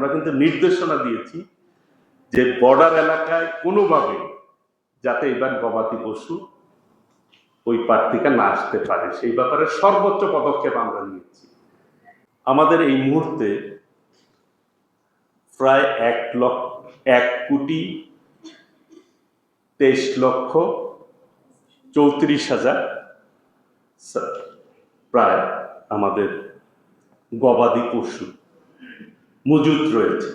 আমরা কিন্তু নির্দেশনা দিয়েছি যে বর্ডার এলাকায় কোনোভাবে যাতে এবার গবাদি পশু ওই পার থেকে না আসতে পারে সেই ব্যাপারে সর্বোচ্চ পদক্ষেপ আমরা নিয়েছি। আমাদের এই মুহূর্তে প্রায় 1,23,34,000 প্রায় আমাদের গবাদি পশু মজুত রয়েছে।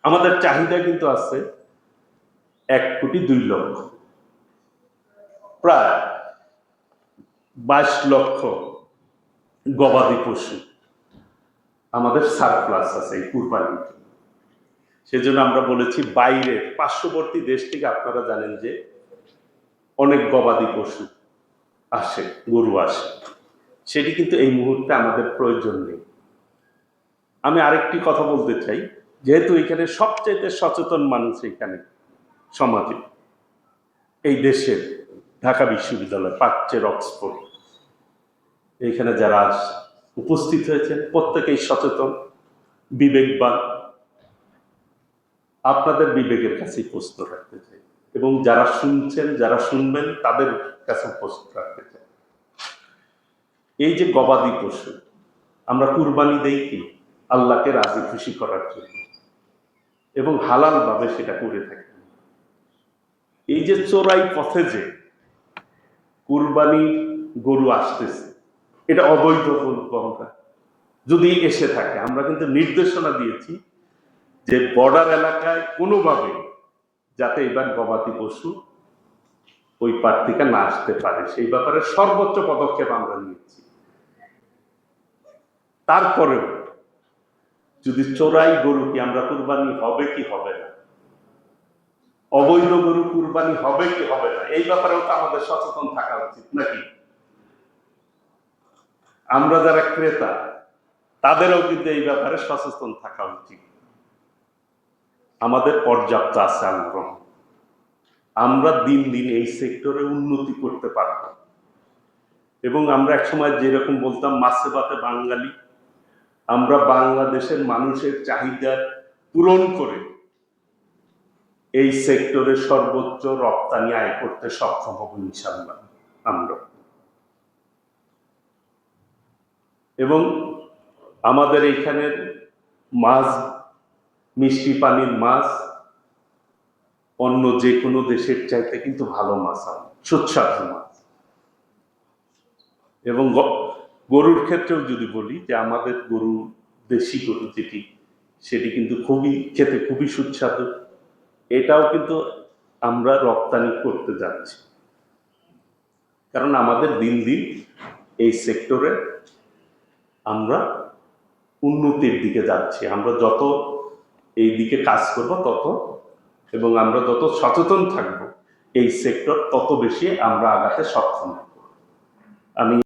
আমাদের চাহিদা কিন্তু আছে 1,02,00,000, প্রায় 22 লক্ষ গবাদি পশু আমাদের সারপ্লাস আছে এই কুরবানির। সেজন্য আমরা বলেছি বাইরের পার্শ্ববর্তী দেশ থেকে আপনারা জানেন যে অনেক গবাদি পশু আসে, গরু আসে, সেটি কিন্তু এই মুহূর্তে আমাদের প্রয়োজন নেই। আমি আরেকটি কথা বলতে চাই, যেহেতু এখানে সবচেয়ে সচেতন মানুষ এখানে সমাজে, এই দেশের ঢাকা বিশ্ববিদ্যালয়, প্রাচ্যের অক্সফোর্ড, এইখানে যারা উপস্থিত হয়েছেন প্রত্যেকেই সচেতন, বিবেকবান। আপনাদের বিবেকের কাছেই প্রশ্ন রাখতে চাই এবং যারা শুনছেন, যারা শুনবেন তাদের কাছে প্রশ্ন রাখতে চাই। এই যে গবাদি পশু আমরা কুরবানি দেই কি আল্লাহকে রাজি খুশি করার জন্য এবং হালাল ভাবে সেটা করে থাকি। এই যে চোরাই পথে যে কুরবানি গরু আসতেছে, এটা অবৈধ বলবো আমরা। যদি এসে থাকে, আমরা কিন্তু নির্দেশনা দিয়েছি যে বর্ডার এলাকায় কোনোভাবে যাতে এবার গবাদি পশু ওই পার থেকে না আসতে পারে সেই ব্যাপারে সর্বোচ্চ পদক্ষেপ আমরা নিয়েছি। তারপরেও যদি চোরাই গরু কি আমরা কুরবানি হবে কি হবে না, অবৈধ গরু কুরবানি হবে কি হবে না, এই ব্যাপারেও তো আমাদের সচেতন থাকা উচিত নাকি? আমরা যারা ক্রেতা তাদেরও কিন্তু এই ব্যাপারে সচেতন থাকা উচিত। আমাদের পর্যাপ্ত আছে আল্লাহ, আমরা দিন দিন এই সেক্টরে উন্নতি করতে পারব এবং আমরা একসময় যেরকম বলতাম মাছে ভাতে বাঙালি, আমরা বাংলাদেশের মানুষের চাহিদা পূরণ করে এই সেক্টরে সর্বোচ্চ রপ্তানি আয় করতে সক্ষম হব ইনশাআল্লাহ আমরা। এবং আমাদের এইখানের মাছ, মিষ্টি পানির মাছ অন্য যে কোনো দেশের চাইতে কিন্তু ভালো মাছ, সুস্বাদু মাছ। এবং গরুর ক্ষেত্রেও যদি বলি যে আমাদের গরু, দেশি গরু যেটি, সেটি কিন্তু খেতে খুবই সুস্বাদু। এটাও কিন্তু আমরা রপ্তানি করতে যাচ্ছি, কারণ আমাদের দিন দিন এই সেক্টরে আমরা উন্নতির দিকে যাচ্ছি। আমরা যত এই দিকে কাজ করব তত, এবং আমরা যত সচেতন থাকব এই সেক্টর তত বেশি আমরা আগাতে সক্ষম হব। আমি